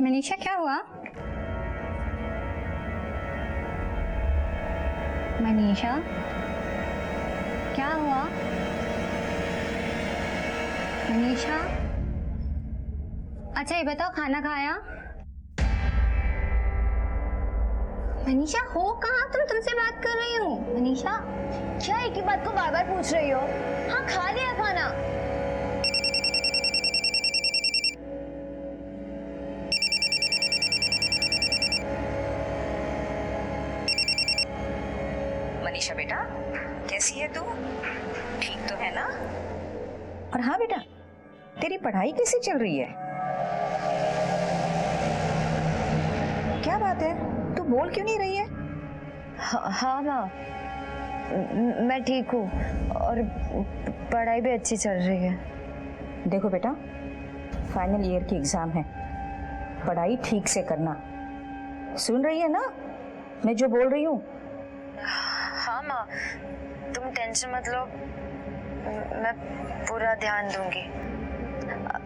मनीषा क्या हुआ? मनीषा क्या हुआ? मनीषा अच्छा ये बताओ खाना खाया? मनीषा हो कहाँ तुम? तुमसे बात कर रही हूँ। मनीषा क्या एक ही बात को बार बार पूछ रही हो? हाँ खा लिया खाना। मनीषा बेटा कैसी है तू? ठीक तो है ना? और हाँ बेटा, तेरी पढ़ाई कैसी चल रही है? क्या बात है, तू बोल क्यों नहीं रही है? हाँ माँ, मैं ठीक हूँ और पढ़ाई भी अच्छी चल रही है। देखो बेटा, फाइनल ईयर की एग्जाम है, पढ़ाई ठीक से करना। सुन रही है ना मैं जो बोल रही हूँ? हाँ माँ, तुम टेंशन मत लो, मैं पूरा ध्यान दूंगी।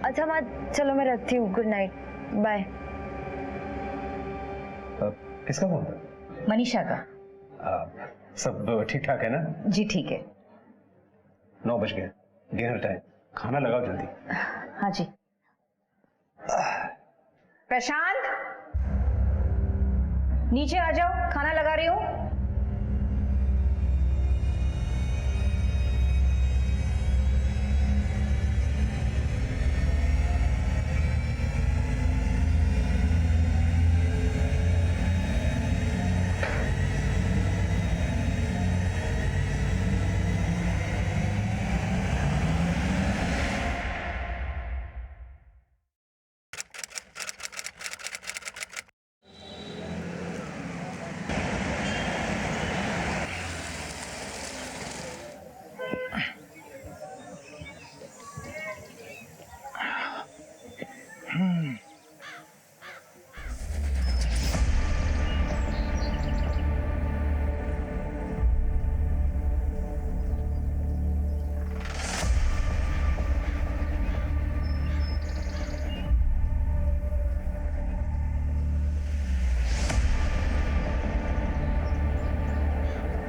अच्छा माँ चलो मैं रखती हूँ, गुड नाइट, बाय। किसका फोन था? मनीषा का। सब ठीक ठाक है ना? जी ठीक है। 9 बज गए, डिनर टाइम, खाना लगाओ जल्दी। हाँ जी। प्रशांत नीचे आ जाओ, खाना लगा रही हूँ।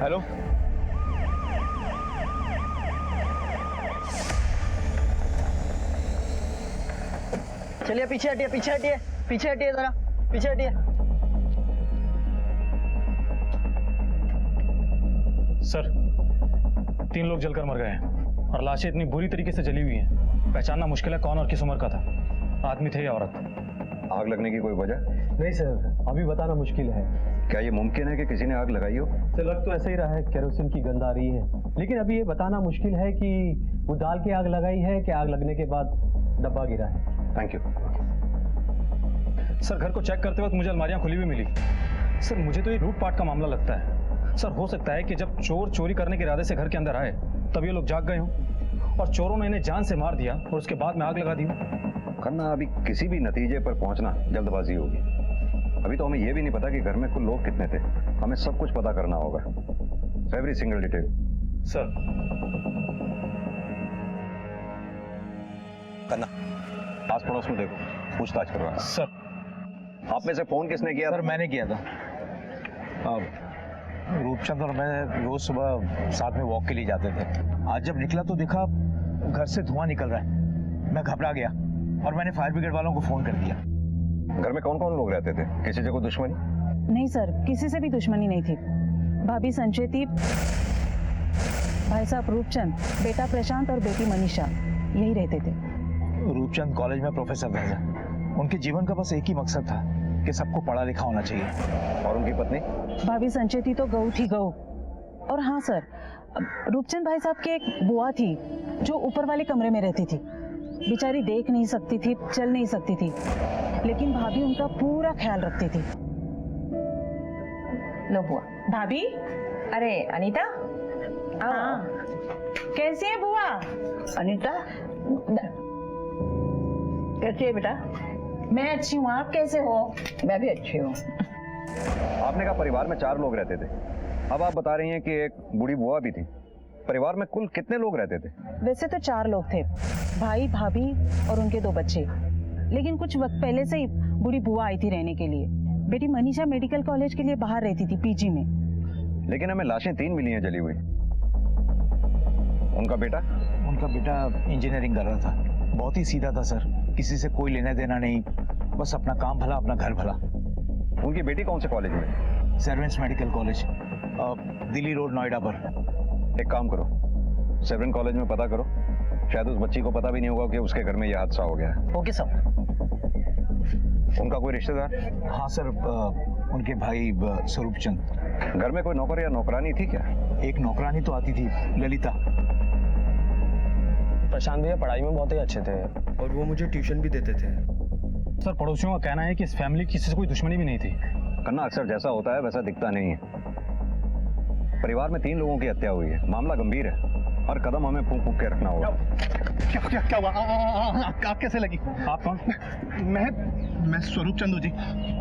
हेलो, चलिए पीछे हटिए, पीछे हटिए, पीछे हटिए, जरा पीछे हटिए। सर 3 लोग जलकर मर गए हैं और लाशें इतनी बुरी तरीके से जली हुई हैं, पहचानना मुश्किल है कौन और किस उम्र का था, आदमी थे या औरत। आग लगने की कोई वजह? नहीं सर, अभी बताना मुश्किल है। क्या ये मुमकिन है कि किसी ने आग लगाई हो? सर लग तो ऐसा ही रहा है, केरोसिन की गंध आ रही है, लेकिन अभी ये बताना मुश्किल है कि वो डाल के आग लगाई है कि आग लगने के बाद डब्बा गिरा है। Thank you. सर घर को चेक करते वक्त मुझे अलमारियां खुली हुई मिली। सर मुझे तो ये लूटपाट का मामला लगता है। सर हो सकता है कि जब चोर चोरी करने के इरादे से घर के अंदर आए तब ये लोग जाग गए हों और चोरों ने इन्हें जान से मार दिया और उसके बाद में आग लगा दी। खन्ना, अभी किसी भी नतीजे पर पहुंचना जल्दबाजी होगी। अभी तो हमें यह भी नहीं पता कि घर में कुल लोग कितने थे। हमें सब कुछ पता करना होगा, every single detail. Sir Khanna, आस पड़ोस में देखो, पूछताछ करवाना। सर आप में से फोन किसने किया? सर मैंने किया था। रूपचंद और मैं रोज सुबह साथ में वॉक के लिए जाते थे। आज जब निकला तो देखा घर से धुआं निकल रहा है। मैं घबरा गया और मैंने फायर ब्रिगेड वालों को फोन कर दिया। घर में कौन कौन लोग रहते थे? किसी से कोई दुश्मनी? नहीं सर, किसी से भी दुश्मनी नहीं थी। भाभी संजय थी, भाई साहब रूपचंद, बेटा प्रशांत और बेटी मनीषा, यही रहते थे। रूपचंद कॉलेज में प्रोफेसर थे। उनके जीवन का बस एक ही मकसद था कि सबको पढ़ा लिखा होना चाहिए। और उनकी पत्नी? भाभी संजय थी तो गऊ थी गऊ। और हाँ सर, रूपचंद भाई साहब की एक बुआ थी जो ऊपर वाले कमरे में रहती थी। बेचारी देख नहीं सकती थी, चल नहीं सकती थी, लेकिन भाभी उनका पूरा ख्याल रखती थी। लो बुआ। भाभी, अरे अनीता, हाँ कैसी है बुआ? अनीता कैसी है बेटा? मैं अच्छी हूँ, आप कैसे हो? मैं भी अच्छी हूँ। आपने कहा परिवार में 4 लोग रहते थे, अब आप बता रही हैं कि एक बूढ़ी बुआ भी थी। परिवार में कुल कितने लोग रहते थे? वैसे तो 4 लोग थे, भाई भाभी और उनके 2 बच्चे, लेकिन कुछ वक्त पहले से ही बूढ़ी बुआ आई थी रहने के लिए। बेटी मनीषा मेडिकल कॉलेज के लिए बाहर रहती थी, पीजी में। लेकिन हमें लाशें 3 मिली हैं जली हुई। उनका बेटा इंजीनियरिंग कर रहा था, बहुत ही सीधा था सर, किसी से कोई लेना देना नहीं, बस अपना काम भला अपना घर भला। उनकी बेटी कौन से कॉलेज में? Servants medical college, Delhi road, Noida पर। एक काम करो, सेवन कॉलेज में पता करो, शायद उस बच्ची को पता भी नहीं होगा कि उसके घर में यह हादसा हो गया है। Okay sir. उनका कोई रिश्तेदार? हाँ सर, उनके भाई स्वरूप चंद। घर में कोई नौकर या नौकरानी थी क्या? एक नौकरानी तो आती थी, ललिता। प्रशांत भैया पढ़ाई में बहुत ही अच्छे थे और वो मुझे ट्यूशन भी देते थे। सर पड़ोसियों का कहना है कि इस फैमिली की किसी से कोई दुश्मनी भी नहीं थी। कन्ना, अक्सर जैसा होता है वैसा दिखता नहीं है। परिवार में 3 लोगों की हत्या हुई है, मामला गंभीर है, हर कदम हमें फूंक फूंक के रखना होगा। क्या हुआ? आग कैसे लगी? आप कौन? मैं स्वरूप चंदू जी,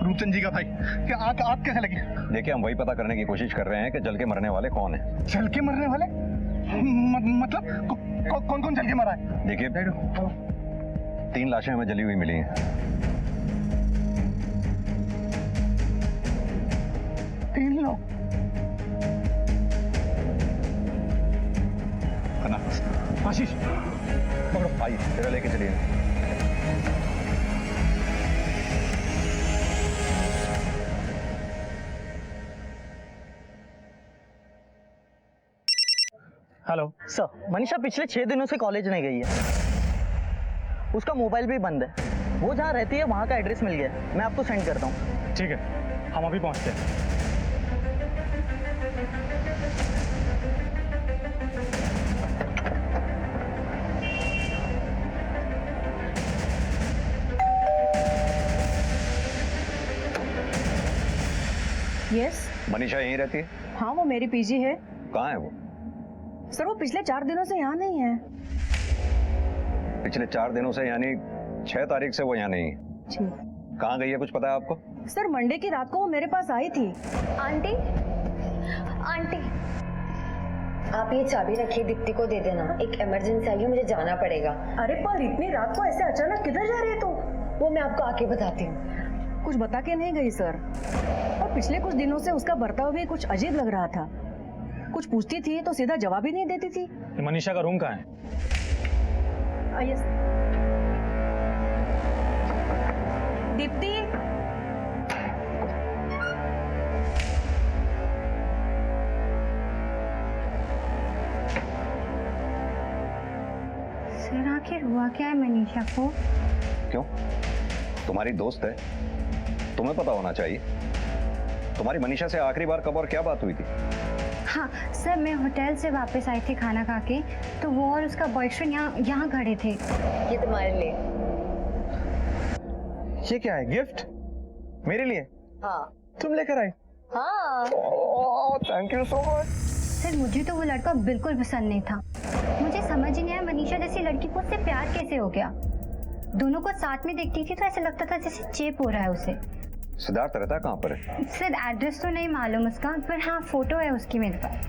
रूपचंद जी का भाई। क्या आग कैसे लगी? देखिए, हम वही पता करने की कोशिश कर रहे हैं कि जल के मरने वाले कौन है। जल के मरने वाले? मतलब कौन कौन जल के मरा है? देखिए, 3 लाशें हमें जली हुई मिली हैं। 3 लोग? आशीष पकड़ो, भाई तेरा लेके चलिए। हेलो सर, मनीषा पिछले 6 दिनों से कॉलेज नहीं गई है। उसका मोबाइल भी बंद है। वो जहाँ रहती है वहाँ का एड्रेस मिल गया है, मैं आपको सेंड करता हूँ। ठीक है, हम अभी पहुंचते हैं। यस। मनीषा यहीं रहती है? हाँ, वो मेरी पीजी है। कहाँ है वो? सर वो पिछले 4 दिनों से यहाँ नहीं है। पिछले 4 दिनों से यानी 6 तारीख से वो यहाँ नहीं है? जी। कहाँ गई है, कुछ पता है आपको? सर मंडे की रात को वो मेरे पास आई थी। आंटी, आंटी, आप ये चाबी रखिए, दीप्ति को दे देना। एक इमरजेंसी आई है, मुझे जाना पड़ेगा। अरे पर इतनी रात को ऐसे अचानक किधर जा रही है तू? वो मैं आपको आके बताती हूँ। कुछ बता के नहीं गई सर, और पिछले कुछ दिनों से उसका बर्ताव भी कुछ अजीब लग रहा था। कुछ पूछती थी तो सीधा जवाब ही नहीं देती थी। ये मनीषा का रूम कहाँ है? यस। दीप्ति, सर आखिर हुआ क्या है मनीषा को? क्यों? तुम्हारी दोस्त है, तुम्हें पता होना चाहिए। तुम्हारी मनीषा से आखिरी बार कब और क्या बात हुई थी? हाँ सर, मैं होटल से वापस आई थी खाना खा के, तो वो और उसका बॉयफ्रेंड यहाँ खड़े थे। ये तुम्हारे लिए। ये क्या है? गिफ्ट मेरे लिए? हाँ। तुम लेकर आई? हाँ। Thank you so much. Sir मुझे तो वो लड़का बिल्कुल पसंद नहीं था। मुझे समझ ही नहीं आया मनीषा जैसी लड़की को उससे प्यार कैसे हो गया। दोनों को साथ में देखती थी तो ऐसा लगता था जैसे चेप हो रहा है उसे। सिद्धार्थ रहता कहाँ पर है? सर एड्रेस तो नहीं मालूम उसका, पर हाँ फोटो है उसकी मेरे पास।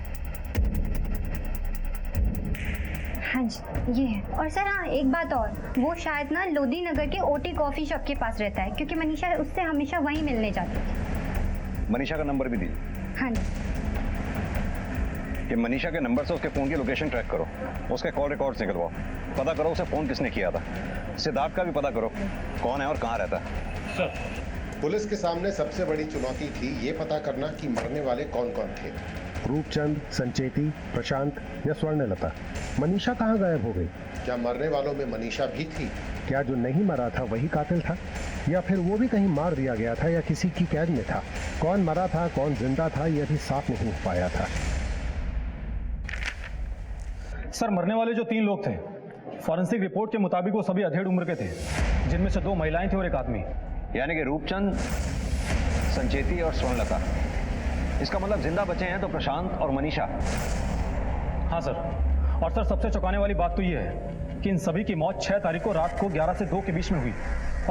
हाँ जी ये है। और सर हाँ एक बात और, वो शायद ना लोधी नगर के ओटी कॉफी शॉप के पास रहता है, क्योंकि मनीषा उससे हमेशा वहीं मिलने जाती थी। मनीषा का नंबर भी दी? हाँ जी। कि मनीषा के नंबर से उसके फोन की लोकेशन ट्रैक करो, उसके कॉल रिकॉर्ड्स निकलवाओ, पता करो उसे फोन किसने किया था। सिद्धार्थ का भी पता करो कौन है और कहाँ रहता है। सर पुलिस के सामने सबसे बड़ी चुनौती थी ये पता करना कि मरने वाले कौन कौन थे। रूपचंद, संचेती, प्रशांत या स्वर्णलता। मनीषा कहाँ गायब हो गई? क्या मरने वालों में मनीषा भी थी? क्या जो नहीं मरा था वही कातिल था, या फिर वो भी कहीं मार दिया गया था या किसी की कैद में था? कौन मरा था, कौन जिंदा था, यह भी साफ नहीं हो पाया था। सर मरने वाले जो 3 लोग थे, फॉरेंसिक रिपोर्ट के मुताबिक वो सभी अधेड़ उम्र के थे, जिनमें से 2 महिलाएं थी और 1 आदमी। यानी कि रूपचंद, संचेती और स्वर्णलता। इसका मतलब जिंदा बचे हैं तो प्रशांत और मनीषा। हाँ सर, और सर सबसे चौंकाने वाली बात तो ये है कि इन सभी की मौत 6 तारीख को रात को 11 से 2 के बीच में हुई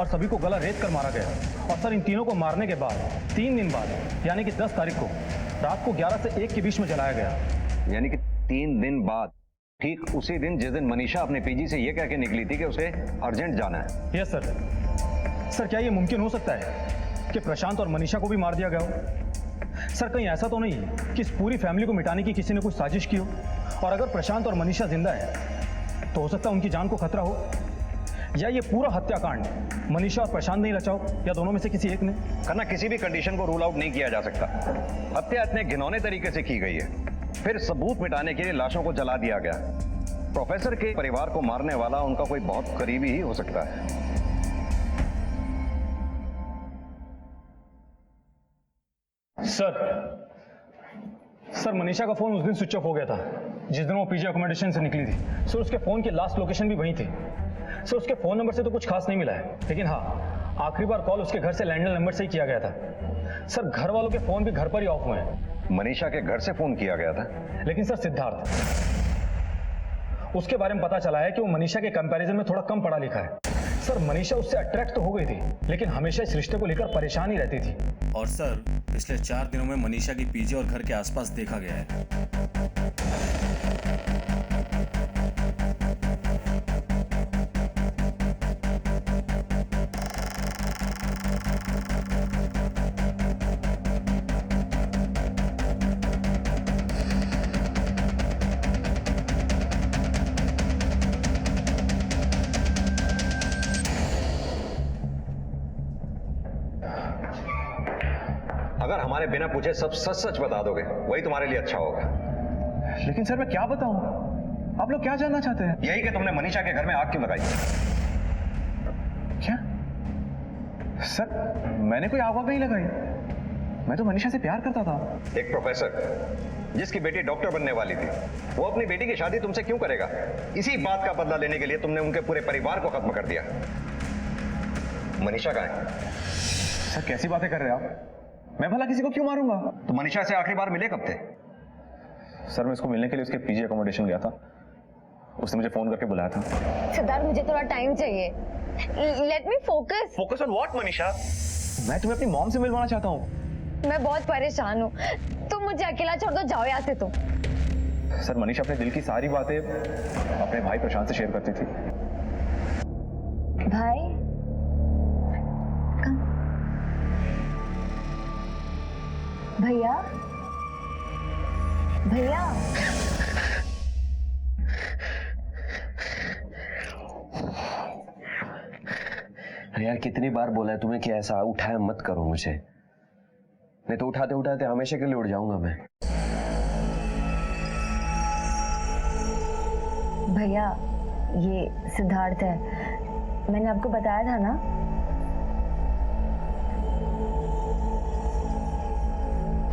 और सभी को गला रेत कर मारा गया। और सर इन तीनों को मारने के बाद 3 दिन बाद यानी कि 10 तारीख को रात को 11 से 1 के बीच में जलाया गया। यानी कि 3 दिन बाद, ठीक उसी दिन जिस दिन मनीषा अपने पीजी से ये कह के निकली थी कि उसे अर्जेंट जाना है। Yes sir. सर क्या ये मुमकिन हो सकता है कि प्रशांत और मनीषा को भी मार दिया गया हो? सर कहीं ऐसा तो नहीं है कि इस पूरी फैमिली को मिटाने की किसी ने कोई साजिश की हो? और अगर प्रशांत और मनीषा जिंदा है तो हो सकता है उनकी जान को खतरा हो, या ये पूरा हत्याकांड मनीषा और प्रशांत नहीं रचा हो, या दोनों में से किसी एक ने। खन्ना, किसी भी कंडीशन को रूल आउट नहीं किया जा सकता। हत्या इतने घिनौने तरीके से की गई है, फिर सबूत मिटाने के लिए लाशों को जला दिया गया। प्रोफेसर के परिवार को मारने वाला उनका कोई बहुत करीबी ही हो सकता है। सर मनीषा का फोन उस दिन स्विच ऑफ हो गया था जिस दिन वो पीजी अकोमोडेशन से निकली थी। सर उसके फोन की लास्ट लोकेशन भी वहीं थी। सर उसके फोन नंबर से तो कुछ खास नहीं मिला है, लेकिन हाँ आखिरी बार कॉल उसके घर से लैंडलाइन नंबर से ही किया गया था। सर घर वालों के फोन भी घर पर ही ऑफ हुए हैं। मनीषा के घर से फोन किया गया था, लेकिन सर सिद्धार्थ, उसके बारे में पता चला है कि वो मनीषा के कंपैरिजन में थोड़ा कम पढ़ा लिखा है। सर मनीषा उससे अट्रैक्ट तो हो गई थी, लेकिन हमेशा इस रिश्ते को लेकर परेशान ही रहती थी। और सर पिछले 4 दिनों में मनीषा की पीजी और घर के आसपास देखा गया है। अगर हमारे बिना पूछे सब सच सच बता दोगे वही तुम्हारे लिए अच्छा होगा। लेकिन सर मैं क्या बताऊं? आप लोग क्या जानना चाहते हैं? यही कि तुमने मनीषा के घर में आग क्यों लगाई? क्या सर, मैंने कोई आग नहीं लगाई। मैं तो मनीषा से प्यार करता था। एक प्रोफेसर जिसकी बेटी डॉक्टर बनने वाली थी, वो अपनी बेटी की शादी तुमसे क्यों करेगा? इसी बात का बदला लेने के लिए तुमने उनके पूरे परिवार को खत्म कर दिया। मनीषा कहाँ है? सर कैसी बातें कर रहे हैं आप? मैं भला किसी को क्यों मारूंगा? तो मनीषा से आखिरी बार मिले कब थे? सर मैं उसको मिलने के लिए उसके पीजी अकोमोडेशन गया था। उसने मुझे फोन करके बुलाया था। सिद्धार्थ मुझे थोड़ा टाइम चाहिए। Let me focus. Focus on what Manisha? मैं तुम्हें अपनी मॉम से मिलवाना चाहता हूँ। मैं बहुत परेशान हूँ, तुम मुझे अकेला छोड़ दो, जाओ यहाँ से तुम। सर मनीषा अपने दिल की सारी बातें अपने भाई प्रशांत से शेयर करती थी। भाई भैया, भैया यार कितनी बार बोला है तुम्हें कि ऐसा उठाया मत करो मुझे, नहीं तो उठाते उठाते हमेशा के लिए उड़ जाऊंगा मैं। भैया ये सिद्धार्थ है, मैंने आपको बताया था ना।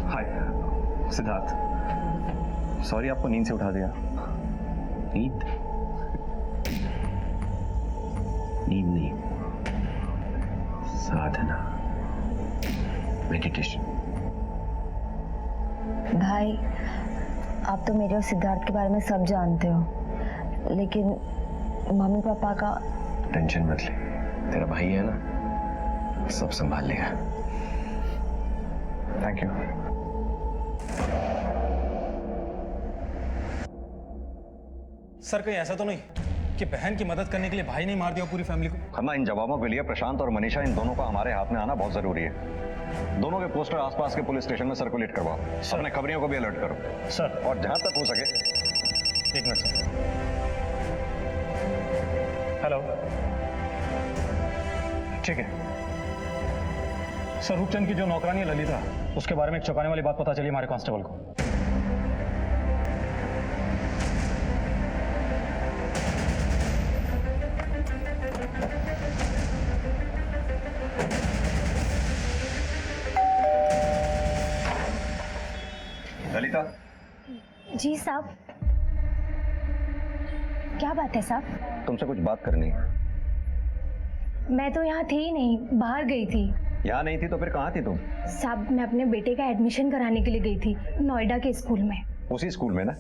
हाय सिद्धार्थ, सॉरी आपको नींद से उठा दिया। नींद? नींद नहीं, साधना, मेडिटेशन। भाई आप तो मेरे और सिद्धार्थ के बारे में सब जानते हो, लेकिन मम्मी पापा का। टेंशन मत ले, तेरा भाई है ना, सब संभाल लेगा। Thank you. सर कहीं ऐसा तो नहीं कि बहन की मदद करने के लिए भाई ने मार दिया पूरी फैमिली को? खन्ना, इन जवाबों के लिए प्रशांत और मनीषा, इन दोनों का हमारे हाथ में आना बहुत जरूरी है। दोनों के पोस्टर आसपास के पुलिस स्टेशन में सर्कुलेट करवाओ। अपने खबरियों को भी अलर्ट करो सर। और जहां तक हो सके। एक मिनट सर। हेलो, ठीक है सर। रूपचंद की जो नौकरानी है ललिता, उसके बारे में एक चौंकाने वाली बात पता चली हमारे कांस्टेबल को। ललिता। जी साहब। क्या बात है साहब? तुमसे कुछ बात करनी है। मैं तो यहाँ थी ही नहीं, बाहर गई थी। यहाँ नहीं थी तो फिर कहाँ थी तुम? साहब मैं अपने बेटे का एडमिशन कराने के लिए गई थी नोएडा के स्कूल में। उसी स्कूल में ना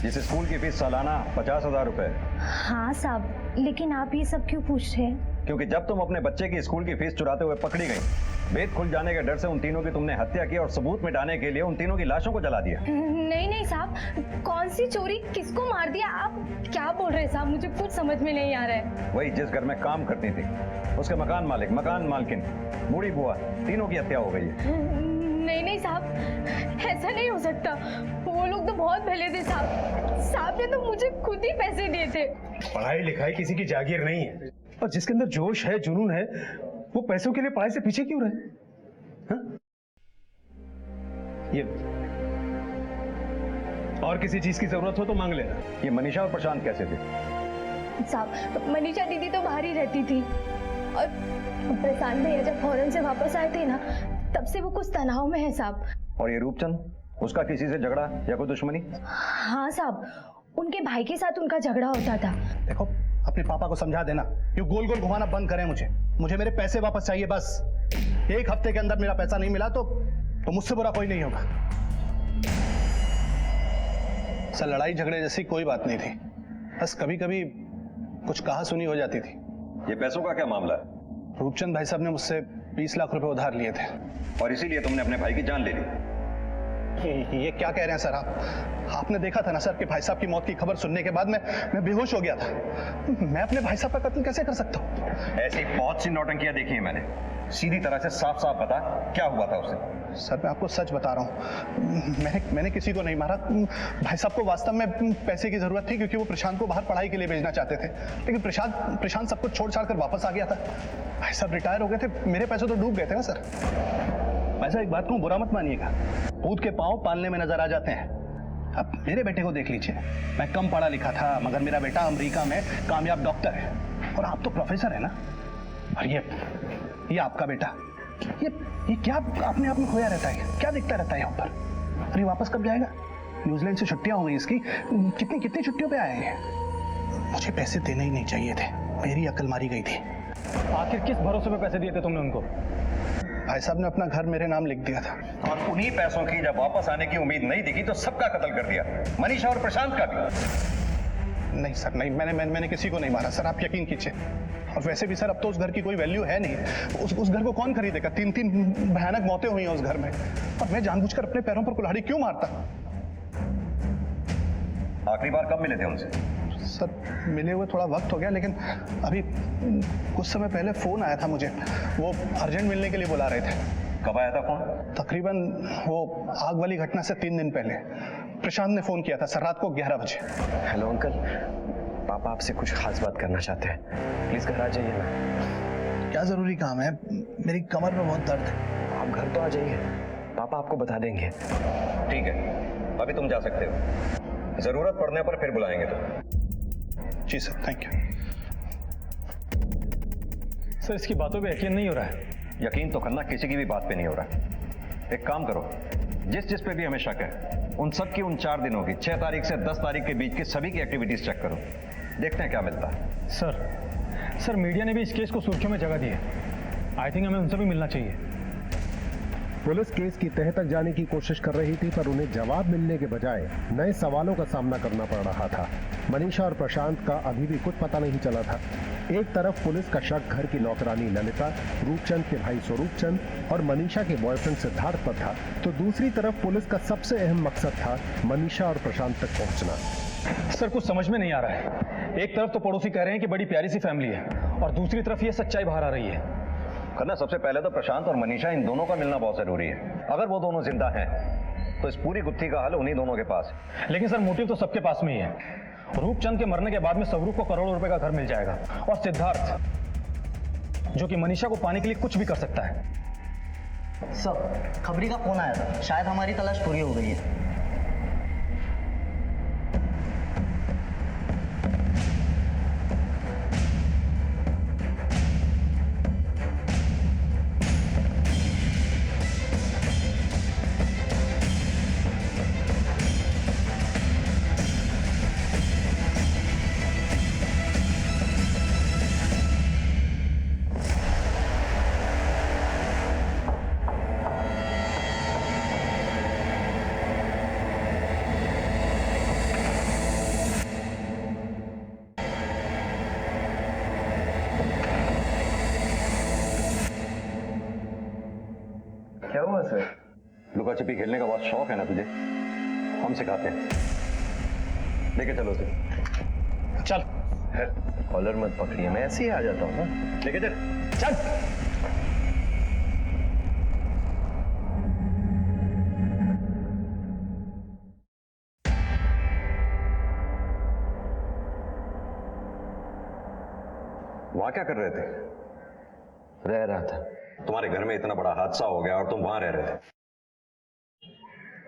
जिस स्कूल की फीस सालाना 50,000 रुपए है? हाँ साहब, लेकिन आप ये सब क्यों पूछ रहे हैं? क्योंकि जब तुम अपने बच्चे की स्कूल की फीस चुराते हुए पकड़ी गई भेद खुल जाने के डर से उन तीनों की तुमने हत्या की और सबूत मिटाने के लिए उन तीनों की लाशों को जला दिया। नहीं नहीं साहब, कौन सी चोरी, किसको मार दिया, आप क्या बोल रहे हैं साहब? मुझे कुछ समझ में नहीं आ रहा है। वही जिस घर में काम करती थी, उसके मकान मालिक, मकान मालकिन, बूढ़ी बुआ, तीनों की हत्या हो गई है। नहीं नहीं साहब, ऐसा नहीं हो सकता। वो लोग तो बहुत भले थे साहब। साहब ने तो मुझे खुद ही पैसे दिए थे। पढ़ाई लिखाई किसी की जागीर नहीं है, और जिसके अंदर जोश है, जुनून है, वो पैसों के लिए पढ़ाई से पीछे क्यों रहे? हाँ? ये और किसी चीज की जरूरत हो तो मांग लेना। ये मनीषा और प्रशांत कैसे थे? साहब मनीषा दीदी तो बाहर ही रहती थी, और प्रशांत भैया जब फौरन से वापस आए थे ना, तब से वो कुछ तनाव में है साहब। और ये रूपचंद, उसका किसी से झगड़ा या कोई दुश्मनी? हाँ साहब, उनके भाई के साथ उनका झगड़ा होता था। देखो, अपने पापा को समझा देना, ये गोल गोल घुमाना बंद करें। मुझे मेरे पैसे वापस चाहिए बस। एक हफ्ते के अंदर मेरा पैसा नहीं मिला तो मुझसे बुरा कोई नहीं होगा। सर, लड़ाई झगड़े जैसी कोई बात नहीं थी, बस कभी कभी कुछ कहा सुनी हो जाती थी। ये पैसों का क्या मामला है? रूपचंद भाई साहब ने मुझसे 20 लाख रुपए उधार लिए थे। और इसीलिए तुमने अपने भाई की जान ले ली? ये क्या कह रहे हैं सर आप? आपने देखा था ना सर कि भाई साहब की मौत की खबर सुनने के बाद मैं बेहोश हो गया था। मैं अपने भाई साहब का कत्ल कैसे कर सकता हूँ? ऐसी बहुत सी नौटंकियां देखी हैं मैंने। सीधी तरह से साफ साफ बता, क्या हुआ था उसे? सर, मैं आपको सच बता रहा हूँ, मैंने किसी को नहीं मारा। भाई साहब को वास्तव में पैसे की जरूरत थी, क्योंकि वो प्रशांत को बाहर पढ़ाई के लिए भेजना चाहते थे। लेकिन प्रशांत सब कुछ छोड़ छाड़ कर वापस आ गया था। भाई साहब रिटायर हो गए थे, मेरे पैसे तो डूब गए थे ना सर। वैसे एक बात कहूँ, बुरा मत मानिएगा, पूत के पांव पालने में नजर आ जाते हैं। अब मेरे बेटे को देख लीजिए, मैं कम पढ़ा लिखा था, मगर मेरा बेटा अमेरिका में कामयाब डॉक्टर है, और आप तो प्रोफेसर है ना। और ये आपका बेटा, ये क्या अपने आप में खोया रहता है, क्या दिखता रहता है यहाँ पर? अरे वापस कब जाएगा? न्यूजीलैंड से छुट्टियां हो गई इसकी, कितनी छुट्टियों पे आए हैं। मुझे पैसे देने ही नहीं चाहिए थे, मेरी अकल मारी गई थी। आखिर किस भरोसे में पैसे दिए थे तुमने उनको? भाई साहब ने अपना घर मेरे नाम लिख दिया था। और उन्हीं पैसों की जब वापस आने की उम्मीद नहीं दिखी तो सबका कत्ल कर दिया, मनीषा और प्रशांत का भी। नहीं सर, नहीं, मैंने किसी को नहीं मारा सर, आप यकीन कीजिए। और वैसे भी सर, अब तो उस घर की कोई वैल्यू है नहीं। उस घर को कौन खरीदेगा? 3 भयानक मौतें हुई हैं उस घर में, और मैं जानबूझकर अपने पैरों पर कुल्हाड़ी क्यों मारता? आखिरी बार कब मिले थे उनसे? सर, मिले हुए थोड़ा वक्त हो गया, लेकिन अभी कुछ समय पहले फोन आया था मुझे, वो अर्जेंट मिलने के लिए बुला रहे थे। कब आया था फोन? तकरीबन वो आग वाली घटना से 3 दिन पहले प्रशांत ने फोन किया था सर, रात को 11 बजे। हेलो अंकल, पापा आपसे कुछ खास बात करना चाहते हैं, प्लीज घर आ जाइए ना। क्या जरूरी काम है? मेरी कमर में बहुत दर्द है। आप घर तो आ जाइए, पापा आपको बता देंगे। ठीक है, अभी तुम जा सकते हो, जरूरत पड़ने पर फिर बुलाएंगे तो। जी सर, थैंक यू। सर, इसकी बातों पे यकीन नहीं हो रहा है। यकीन तो करना, किसी की भी बात पे नहीं हो रहा। एक काम करो, जिस पे भी हमें शक है, उन सब की उन 4 दिनों की 6 तारीख से 10 तारीख के बीच की सभी की एक्टिविटीज चेक करो, देखते हैं क्या मिलता है। सर मीडिया ने भी इस केस को सुर्खियों में जगह दी है। आई थिंक हमें उनसे भी मिलना चाहिए। पुलिस केस की तह तक जाने की कोशिश कर रही थी, पर उन्हें जवाब मिलने के बजाय नए सवालों का सामना करना पड़ रहा था। मनीषा और प्रशांत का अभी भी कुछ पता नहीं चला था। एक तरफ पुलिस का शक घर की नौकरानी ललिता, रूपचंद के भाई स्वरूपचंद और मनीषा के बॉयफ्रेंड सिद्धार्थ पर था, तो दूसरी तरफ पुलिस का सबसे अहम मकसद था मनीषा और प्रशांत तक पहुंचना। सर, कुछ समझ में नहीं आ रहा है। एक तरफ तो पड़ोसी कह रहे हैं कि बड़ी प्यारी सी फैमिली है, और दूसरी तरफ ये सच्चाई बाहर आ रही है। करना, सबसे पहले तो प्रशांत और मनीषा, इन दोनों का मिलना बहुत जरूरी है। अगर वो दोनों जिंदा हैं तो इस पूरी गुत्थी का हल उन्हीं दोनों के पास है। लेकिन सर, मोटिव तो सबके पास में ही है। रूपचंद के मरने के बाद में स्वरूप को करोड़ों रुपए का घर मिल जाएगा, और सिद्धार्थ, जो कि मनीषा को पाने के लिए कुछ भी कर सकता है। सर, खबरी का फोन आया था, शायद हमारी तलाश पूरी हो गई है। लुका छिपी खेलने का बहुत शौक है ना तुझे? हम सिखाते हैं, लेके चलो उसे। चल। कॉलर मत पकड़िए, मैं ऐसे ही आ जाता हूँ ना। लेके चल, चल। वहां क्या कर रहे थे? रह रहा था। तुम्हारे घर में इतना बड़ा हादसा हो गया और तुम वहां रह रहे थे।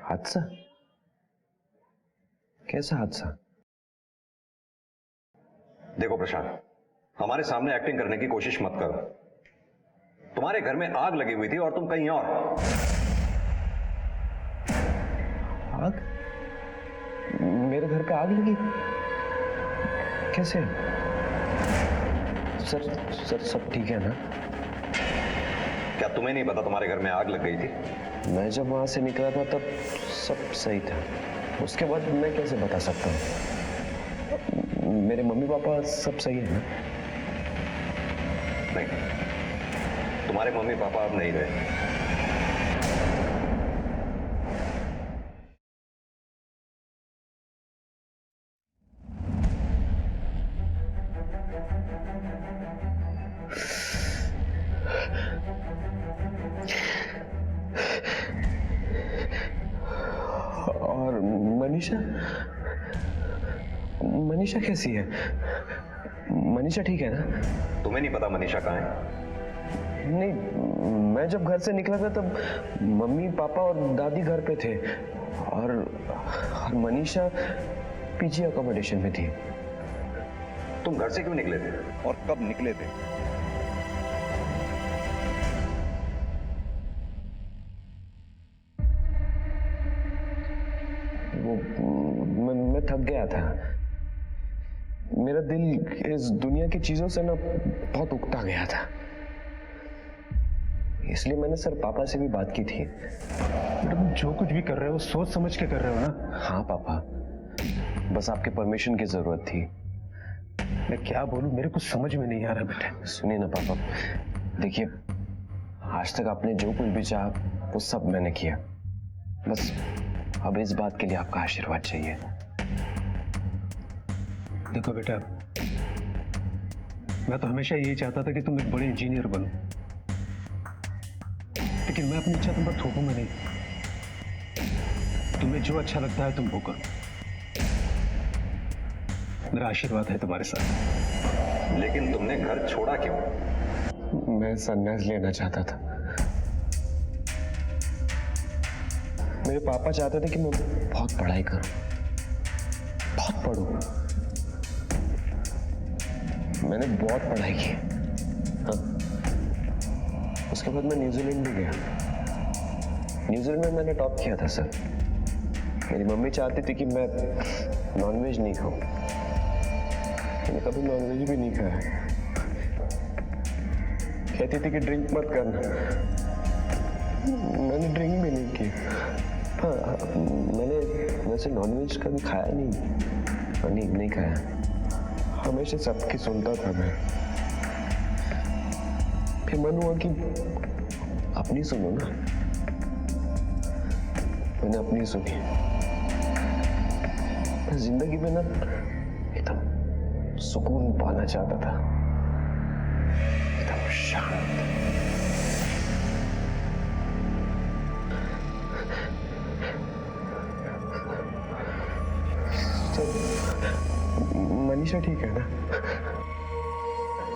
हादसा? कैसा हादसा? देखो प्रशांत, हमारे सामने एक्टिंग करने की कोशिश मत करो। तुम्हारे घर में आग लगी हुई थी और तुम कहीं और। आग? मेरे घर पे आग लगी? कैसे? सर सब ठीक है ना? क्या तुम्हें नहीं पता तुम्हारे घर में आग लग गई थी? मैं जब वहां से निकला था तब सब सही था। उसके बाद मैं कैसे बता सकता हूँ? मेरे मम्मी पापा सब सही है ना? नहीं, तुम्हारे मम्मी पापा अब नहीं रहे। और मनीषा? मनीषा कैसी है? मनीषा ठीक है ना? तुम्हें नहीं पता मनीषा कहाँ है? नहीं, मैं जब घर से निकला था तब मम्मी पापा और दादी घर पे थे और मनीषा पीजी अकोमोडेशन में थी। तुम घर से क्यों निकले थे और कब निकले थे? मैं थक गया था। मेरा दिल इस दुनिया की चीजों से ना बहुत उकता गया था, इसलिए मैंने सर पापा से भी बात की थी। तुम जो कुछ भी कर रहे हो सोच समझ के कर रहे हो ना? हाँ पापा, बस आपके परमिशन की जरूरत थी। मैं क्या बोलूं, मेरे कुछ समझ में नहीं आ रहा बेटा। सुनिए ना पापा, देखिए आज तक आपने जो कुछ भी चाहा वो सब मैंने किया, बस अब इस बात के लिए आपका आशीर्वाद चाहिए। देखो बेटा, मैं तो हमेशा यही चाहता था कि तुम एक बड़े इंजीनियर बनो, लेकिन मैं अपनी इच्छा तुम पर थोपूंगा नहीं। तुम्हें जो अच्छा लगता है तुम वो करो। मेरा आशीर्वाद है तुम्हारे साथ। लेकिन तुमने घर छोड़ा क्यों? मैं संन्यास लेना चाहता था। मेरे पापा चाहते थे कि मैं बहुत पढ़ाई करूं, बहुत पढ़ूं। मैंने बहुत पढ़ाई की। हाँ। उसके बाद मैं न्यूजीलैंड भी गया। न्यूजीलैंड में मैंने टॉप किया था सर। मेरी मम्मी चाहती थी कि मैं नॉनवेज नहीं खाऊं। मैंने कभी नॉनवेज भी नहीं खाया। कहती थी कि ड्रिंक मत करना। मैंने ड्रिंक भी नहीं की। हाँ, मैंने वैसे नॉनवेज कभी खाया नहीं, नहीं खाया। हमेशा सबकी सुनता था मैं। फिर मन हुआ कि अपनी सुनो ना। मैंने अपनी सुनी। मैं जिंदगी में ना एकदम सुकून पाना चाहता था, एकदम शांत। मनीषा ठीक है ना?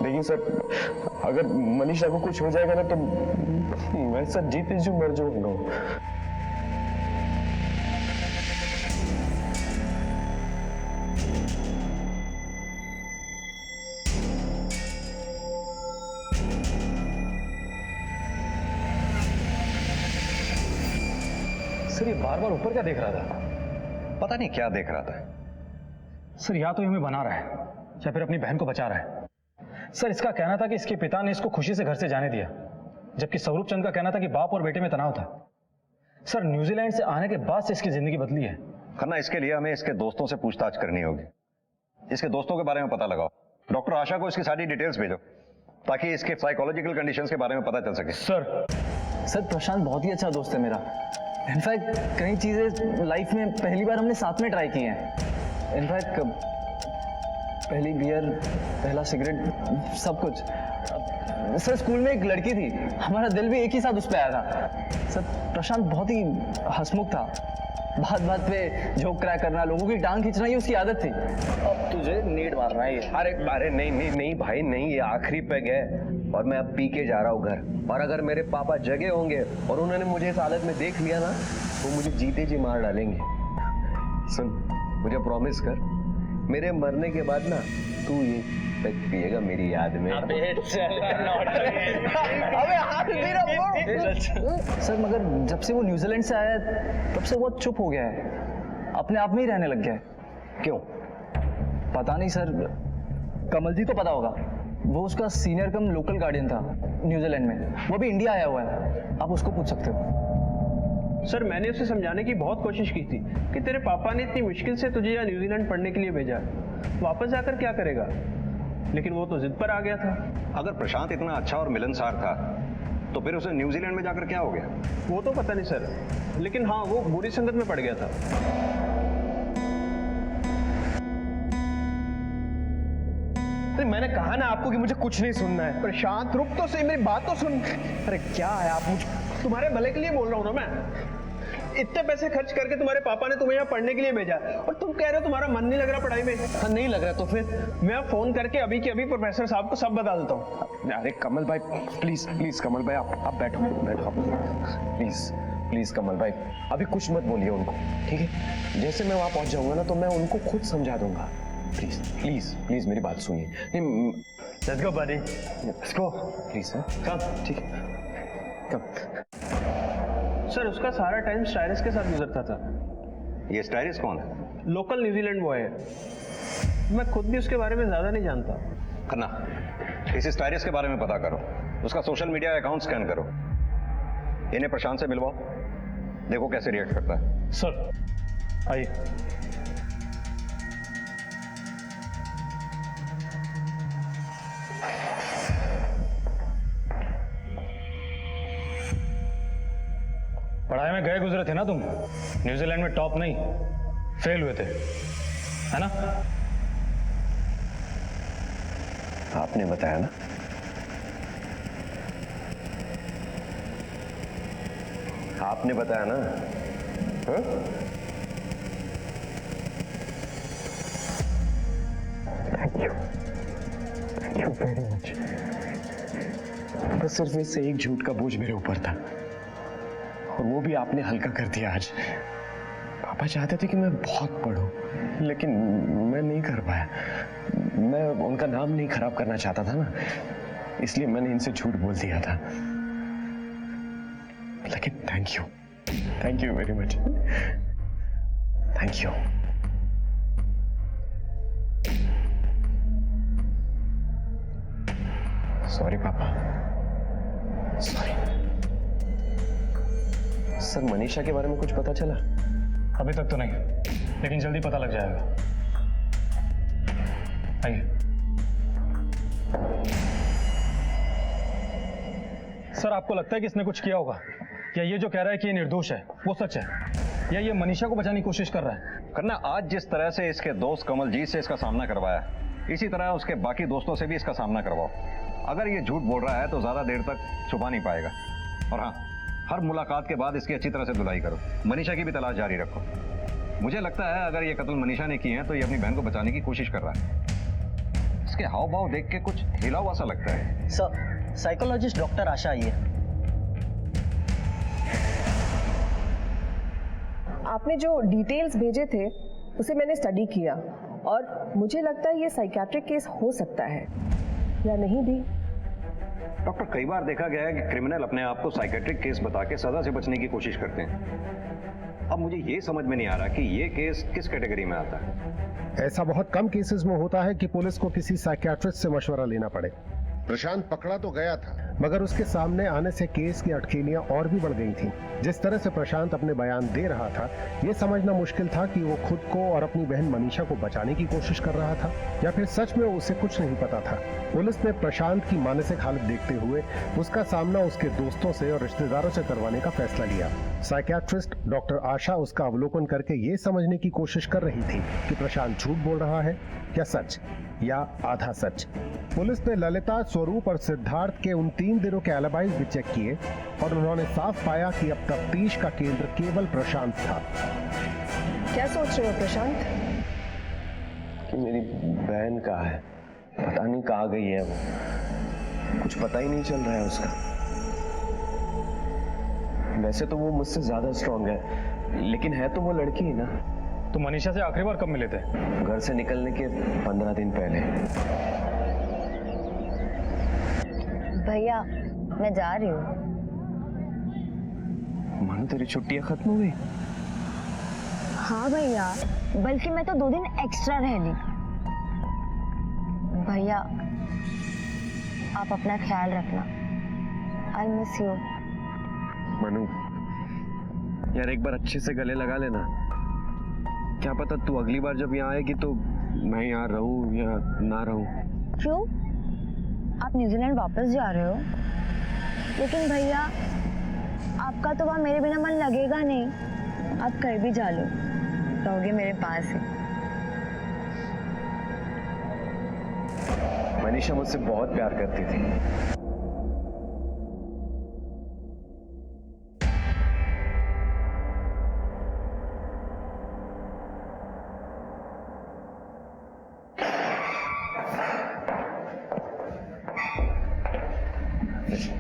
देखिए सर, अगर मनीषा को कुछ हो जाएगा ना तो मैं सर जीते जो मर जाऊंगा। सर ये बार बार ऊपर क्या देख रहा था? पता नहीं क्या देख रहा था। सर या तो ये हमें बना रहा है या फिर अपनी बहन को बचा रहा है। सर इसका कहना था कि इसके पिता ने इसको खुशी से घर से जाने दिया, जबकि स्वरूप चंद का कहना था कि बाप और बेटे में तनाव था। सर न्यूजीलैंड से आने के बाद से इसकी जिंदगी बदली है। खन्ना, इसके लिए हमें इसके दोस्तों से पूछताछ करनी होगी। इसके दोस्तों के बारे में पता लगाओ। डॉक्टर आशा को इसकी सारी डिटेल्स भेजो ताकि इसके साइकोलॉजिकल कंडीशंस के बारे में पता चल सके। सर प्रशांत बहुत ही अच्छा दोस्त है मेरा। इनफैक्ट कई चीज़ें लाइफ में पहली बार हमने साथ में ट्राई की हैं। इनफैक्ट पहली बियर, पहला सिगरेट, सब कुछ। सर स्कूल में एक लड़की थी, हमारा दिल भी एक ही साथ उस पर आया था। सर प्रशांत बहुत ही हंसमुख था, बात बात पे जोक क्रैक करना, लोगों की टांग खींचना, ये उसकी आदत थी। अब तुझे नीड मारना है ये। अरे नहीं भाई नहीं, ये आखिरी पैग है और मैं अब पी के जा रहा हूँ घर। और अगर मेरे पापा जगे होंगे और उन्होंने मुझे इस हालत में देख लिया ना, वो मुझे जीते जी मार डालेंगे। सुन, मुझे प्रॉमिस कर, मेरे मरने के बाद ना तू ये पैग पिएगा मेरी याद में। सर मगर जब से वो न्यूजीलैंड से आया तब से वो चुप हो गया है, अपने आप में ही रहने लग गया है। क्यों? पता नहीं सर, कमल जी तो पता होगा, वो उसका सीनियर कम लोकल गार्डियन था न्यूजीलैंड में, वो भी इंडिया आया हुआ है, आप उसको पूछ सकते हो। सर मैंने उसे समझाने की बहुत कोशिश की थी कि तेरे पापा ने इतनी मुश्किल से तुझे यहाँ न्यूजीलैंड पढ़ने के लिए भेजा, वापस जाकर क्या करेगा, लेकिन वो तो जिद पर आ गया था। अगर प्रशांत इतना अच्छा और मिलनसार था तो फिर उसे न्यूजीलैंड में जाकर क्या हो गया? वो तो पता नहीं सर, लेकिन हाँ वो बुरी संगत में पड़ गया था। मैंने कहा ना आपको कि मुझे कुछ नहीं सुनना है। प्रशांत रुक तो सही, मेरी बात तो सुन। अरे क्या है, आप मुझे तुम्हारे भले के लिए बोल रहा हूँ ना मैं। इतने पैसे खर्च करके तुम्हारे पापा ने तुम्हें यहाँ पढ़ने के लिए भेजा और तुम कह रहे हो तुम्हारा मन नहीं लग रहा पढ़ाई में। हाँ, नहीं लग रहा तो फिर मैं फोन करके अभी के अभी प्रोफेसर साहब को सब बता देता हूँ। अरे कमल भाई प्लीज कमल भाई आप बैठो प्लीज कमल भाई, अभी कुछ मत बोलिए उनको, ठीक है? जैसे मैं वहां पहुंच जाऊंगा ना तो मैं उनको खुद समझा दूंगा। प्लीज मेरी बात सुनिए। Let's go buddy, let's go please. Come, ठीक है, कम। सर उसका सारा टाइम स्टाइरिस के साथ गुजरता था। ये स्टाइरिस कौन है? लोकल न्यूजीलैंड बॉय है, मैं खुद भी उसके बारे में ज्यादा नहीं जानता। खन्ना, इस स्टाइरिस के बारे में पता करो, उसका सोशल मीडिया अकाउंट स्कैन करो, इन्हें प्रशांत से मिलवाओ, देखो कैसे रिएक्ट करता है। सर आइए। पढ़ाई में गए गुजरे थे ना तुम, न्यूजीलैंड में टॉप नहीं फेल हुए थे, है ना? आपने बताया ना, आपने बताया ना। हाँ? Thank you very much. बस सिर्फ इससे एक झूठ का बोझ मेरे ऊपर था और वो भी आपने हल्का कर दिया आज। पापा चाहते थे कि मैं बहुत पढूं, लेकिन मैं नहीं कर पाया। मैं उनका नाम नहीं खराब करना चाहता था ना, इसलिए मैंने इनसे झूठ बोल दिया था। लेकिन thank you very much, thank you. Sorry पापा, सॉरी। सर मनीषा के बारे में कुछ पता चला? अभी तक तो नहीं, लेकिन जल्दी पता लग जाएगा। आइए। सर आपको लगता है कि इसने कुछ किया होगा, या ये जो कह रहा है कि ये निर्दोष है वो सच है, या ये मनीषा को बचाने की कोशिश कर रहा है? करना, आज जिस तरह से इसके दोस्त कमलजीत से इसका सामना करवाया, इसी तरह उसके बाकी दोस्तों से भी इसका सामना करवाओ। अगर ये झूठ बोल रहा है तो ज्यादा देर तक छुपा नहीं पाएगा। और हाँ, हर मुलाकात के बाद इसकी अच्छी तरह से धुलाई करो, मनीषा की भी तलाश जारी रखो। मुझे लगता है अगर ये कत्ल मनीषा ने किए हैं तो ये अपनी बहन को बचाने की कोशिश कर रहा है। इसके हाव भाव देख के कुछ हिला हुआ सा लगता है। सर साइकोलॉजिस्ट डॉक्टर आशा आई है। आपने जो डिटेल्स भेजे थे उसे मैंने स्टडी किया और मुझे लगता है ये साइकियाट्रिक केस हो सकता है या नहीं भी। डॉक्टर, कई बार देखा गया है कि क्रिमिनल अपने आप को साइकियाट्रिक केस बता के सजा से बचने की कोशिश करते हैं। अब मुझे ये समझ में नहीं आ रहा कि ये केस किस कैटेगरी में आता है। ऐसा बहुत कम केसेस में होता है कि पुलिस को किसी साइकियाट्रिस्ट से मशवरा लेना पड़े। प्रशांत पकड़ा तो गया था, मगर उसके सामने आने से केस की अटखेलियां और भी बढ़ गई थीं। जिस तरह से प्रशांत अपने बयान दे रहा था, ये समझना मुश्किल था कि वो खुद को और अपनी बहन मनीषा को बचाने की कोशिश कर रहा था या फिर सच में उसे कुछ नहीं पता था। पुलिस ने प्रशांत की मानसिक हालत देखते हुए उसका सामना उसके दोस्तों से और रिश्तेदारों से करवाने का फैसला लिया। साइकियाट्रिस्ट डॉक्टर आशा उसका अवलोकन करके ये समझने की कोशिश कर रही थी कि प्रशांत झूठ बोल रहा है या सच या आधा सच। पुलिस ने ललिता, स्वरूप और सिद्धार्थ के उन 3 दिनों के एलिबाइज भी चेक किए और उन्होंने साफ पाया कि अब तफ्तीश का केंद्र केवल प्रशांत था। क्या सोच रहे हो प्रशांत? कि मेरी बहन कहाँ है, पता नहीं कहाँ गई है वो, कुछ पता ही नहीं चल रहा है उसका। वैसे तो वो मुझसे ज्यादा स्ट्रांग है, लेकिन है तो वो लड़की ही ना। तो मनीषा से आखिरी बार कब मिले थे? घर से निकलने के 15 दिन पहले। भैया मैं जा रही हूँ। मानो तेरी छुट्टियां खत्म हो गई? हाँ भैया, बल्कि मैं तो 2 दिन एक्स्ट्रा रह ली। भैया आप अपना ख्याल रखना। I miss you. मनु यार, एक बार अच्छे से गले लगा लेना। क्या पता तू अगली बार जब यहाँ आएगी तो मैं यहाँ रहूं या ना रहूं। क्यों? आप न्यूजीलैंड वापस जा रहे हो? लेकिन भैया आपका तो वहाँ मेरे बिना मन लगेगा नहीं। आप कहीं भी जा लो, रहोगे मेरे पास ही। मनीषा मुझसे बहुत प्यार करती थी।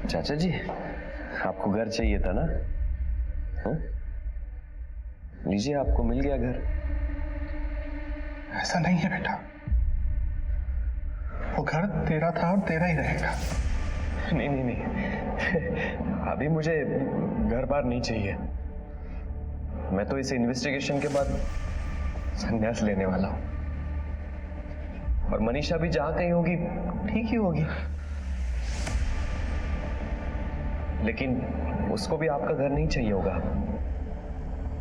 चाचा जी, आपको घर चाहिए था ना? हाँ? लीजिए, आपको मिल गया घर। ऐसा नहीं है बेटा, वो घर तेरा था और तेरा ही रहेगा। नहीं नहीं नहीं, अभी मुझे घर बार नहीं चाहिए। मैं तो इस इन्वेस्टिगेशन के बाद संन्यास लेने वाला हूं। और मनीषा भी जहां कहीं होगी ठीक ही होगी, लेकिन उसको भी आपका घर नहीं चाहिए होगा।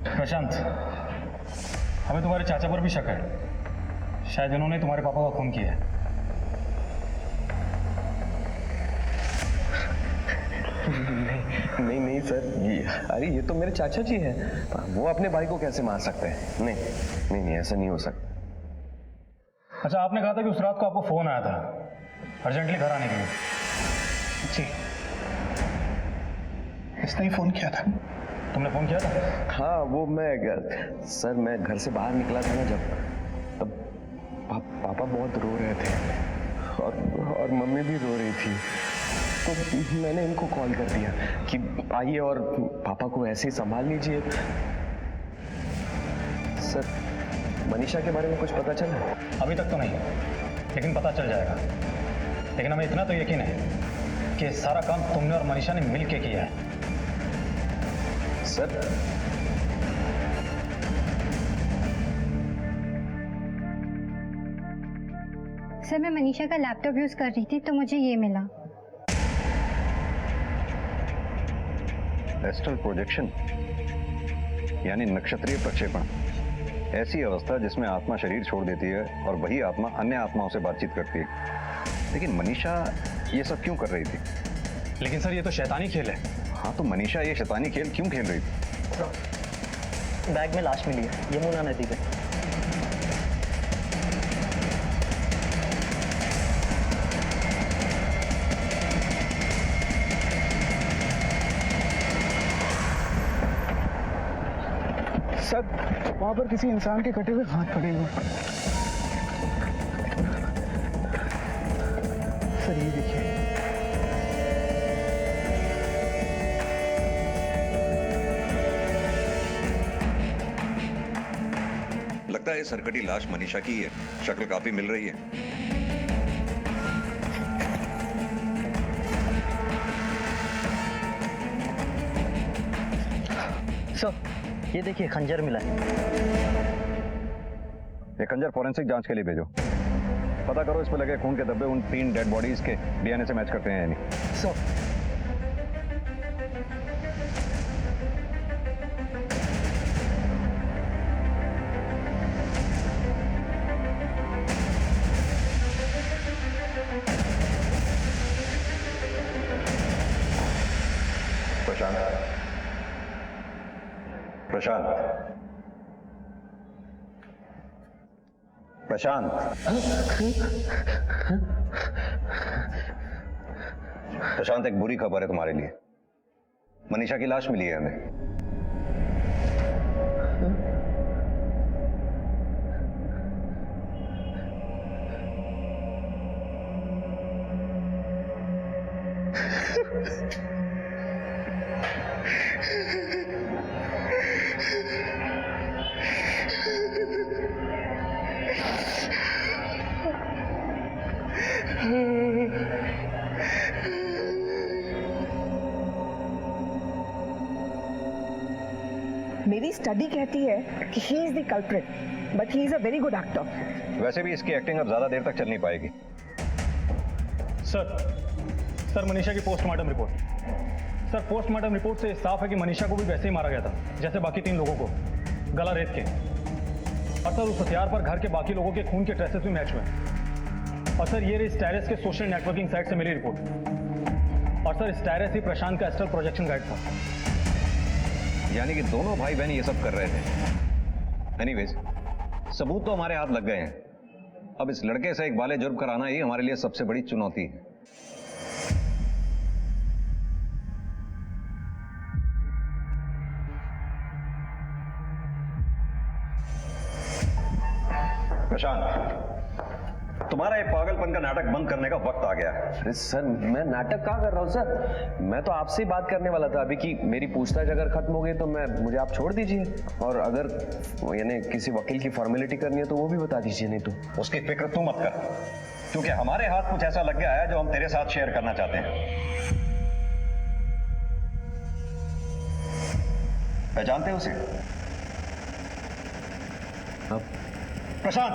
प्रशांत, हमें तुम्हारे चाचा पर भी शक है। शायद इन्होंने तुम्हारे पापा का खून किया है। नहीं नहीं सर, अरे ये तो मेरे चाचा जी हैं। वो अपने भाई को कैसे मार सकते हैं? नहीं नहीं नहीं, ऐसा नहीं हो सकता। अच्छा, आपने कहा था कि उस रात को आपको फोन आया था अर्जेंटली घर आने के लिए। जी, इसने ही फोन किया था। तुमने फोन किया था? हाँ, वो सर मैं घर से बाहर निकला था ना जब, तब पापा बहुत रो रहे थे और मम्मी भी रो रही थी। तो मैंने इनको कॉल कर दिया कि आइए और पापा को ऐसे ही संभाल लीजिए। सर, मनीषा के बारे में कुछ पता चला? अभी तक तो नहीं, लेकिन पता चल जाएगा। लेकिन हमें इतना तो यकीन है कि सारा काम तुमने और मनीषा ने मिल के किया है। सर, मैं मनीषा का लैपटॉप यूज कर रही थी तो मुझे ये मिला। एस्ट्रल प्रोजेक्शन यानी नक्षत्रीय प्रक्षेपण, ऐसी अवस्था जिसमें आत्मा शरीर छोड़ देती है और वही आत्मा अन्य आत्माओं से बातचीत करती है। लेकिन मनीषा ये सब क्यों कर रही थी? लेकिन सर, ये तो शैतानी खेल है। हाँ, तो मनीषा ये शैतानी खेल क्यों खेल रही थी? बैग में लाश मिली है, यमुना नदी पे। सर, वहां पर किसी इंसान के कटे हुए हाथ पड़े हुए। सर ये देखिए। लगता है सरकटी लाश मनीषा की है, शक्ल काफी मिल रही है। सर, ये देखिए खंजर मिला है। ये खंजर फॉरेंसिक जांच के लिए भेजो। पता करो इस पे लगे खून के धब्बे उन 3 डेड बॉडीज के डीएनए से मैच करते हैं या नहीं। सर प्रशांत, प्रशांत, प्रशांत, प्रशांत, एक बुरी खबर है तुम्हारे लिए। मनीषा की लाश मिली है हमें। मेरी स्टडी कहती है कि he is the culprit, but he is a very good actor. वैसे भी इसकी एक्टिंग अब ज्यादा देर तक चल नहीं पाएगी। सर मनीषा की postmortem report. Sir postmortem report से साफ है कि मनीषा को भी वैसे ही मारा गया था जैसे बाकी 3 लोगों को, गला रेत के। और सर उस हथियार पर घर के बाकी लोगों के खून के ट्रेसेस भी मैच हुए। और सर ये रही स्टायरस के सोशल नेटवर्किंग साइट से मिली रिपोर्ट। और सर स्टायरस ही प्रशांत का एस्ट्रल प्रोजेक्शन गाइड था। यानी कि दोनों भाई बहन ये सब कर रहे थे। एनीवेज, सबूत तो हमारे हाथ लग गए हैं। अब इस लड़के से एक बाले जुर्म कराना ही हमारे लिए सबसे बड़ी चुनौती है। प्रशांत, तुम्हारा ये पागलपन का नाटक बंद करने का वक्त आ गया है। अरे सर मैं नाटक कहाँ कर रहा हूँ सर, मैं तो आपसे ही बात करने वाला था अभी कि मेरी पूछताछ अगर खत्म हो गई तो मुझे आप छोड़ दीजिए, और अगर यानी किसी वकील की फॉर्मेलिटी करनी है तो वो भी बता दीजिए, नहीं तो। उसकी फिक्र तू मत कर, क्योंकि हमारे हाथ कुछ ऐसा लग गया है जो हम तेरे साथ शेयर करना चाहते हैं। पहचानते हो उसे? प्रशांत,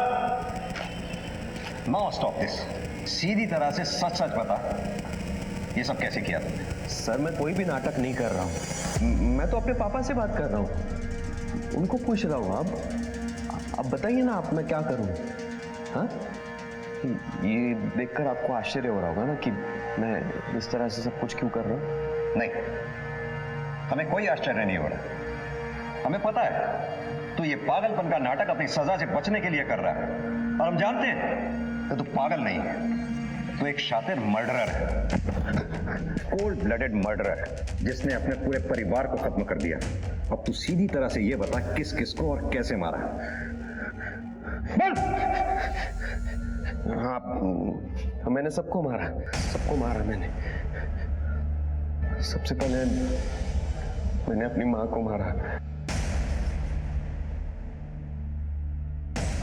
नाउ स्टॉप दिस। सीधी तरह से सच सच बता, ये सब कैसे किया तुमने? सर मैं कोई भी नाटक नहीं कर रहा हूँ, मैं तो अपने पापा से बात कर रहा हूँ, उनको पूछ रहा हूँ। अब बताइए ना आप, मैं क्या करूँ? हाँ, ये देखकर आपको आश्चर्य हो रहा होगा ना कि मैं इस तरह से सब कुछ क्यों कर रहा हूँ। नहीं, हमें कोई आश्चर्य नहीं हो रहा। हमें पता है तू ये पागलपन का नाटक अपनी सजा से बचने के लिए कर रहा है, और हम जानते हैं कि तू पागल नहीं है, तू एक शातिर मर्डरर है, कोल्ड ब्लडेड मर्डरर, जिसने अपने पूरे परिवार को खत्म कर दिया। अब तू सीधी तरह से ये बता किस किस को और कैसे मारा। हाँ, मैंने सबको मारा मैंने। सबसे पहले मैंने अपनी माँ को मारा,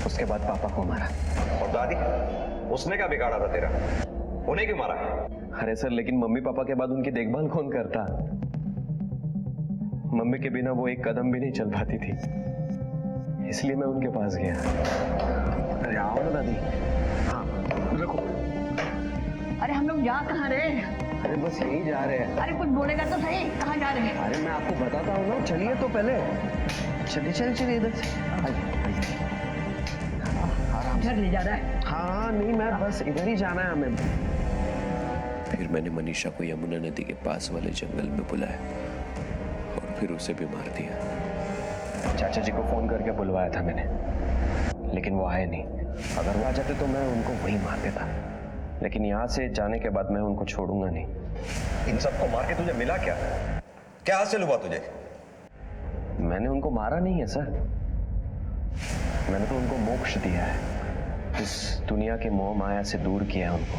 उसके बाद पापा को मारा। और दादी, उसने क्या बिगाड़ा था तेरा? उन्हें क्यों मारा? अरे सर, लेकिन मम्मी पापा के बाद उनकी देखभाल कौन करता? मम्मी के बिना वो एक कदम भी नहीं चल पाती थी, इसलिए मैं उनके पास गया। अरे आओ ना दादी। हाँ रखो। अरे हम लोग जा कहाँ रहे? अरे बस यही जा रहे हैं। अरे कुछ बोलेगा तो सही, कहाँ जा रहे हैं? अरे मैं आपको बताता हूँ ना, चलिए तो पहले। चलिए इधर से। घर ले जा रहा है? हाँ नहीं, मैं बस इधर ही जाना है हमें। फिर मैंने मनीषा को यमुना नदी के पास वाले जंगल में बुलाया और फिर उसे भी मार दिया। चाचा जी को फोन करके बुलवाया था मैंने, लेकिन वो आए नहीं। अगर वो आ जाते तो मैं उनको वहीं मार देता, लेकिन यहाँ से जाने के बाद मैं उनको छोड़ूंगा नहीं। इन सबको मार के तुझे मिला क्या? क्या हासिल हुआ तुझे? मैंने उनको मारा नहीं है सर, मैंने तो उनको मोक्ष दिया है, इस दुनिया के मोह माया से दूर किया है उनको।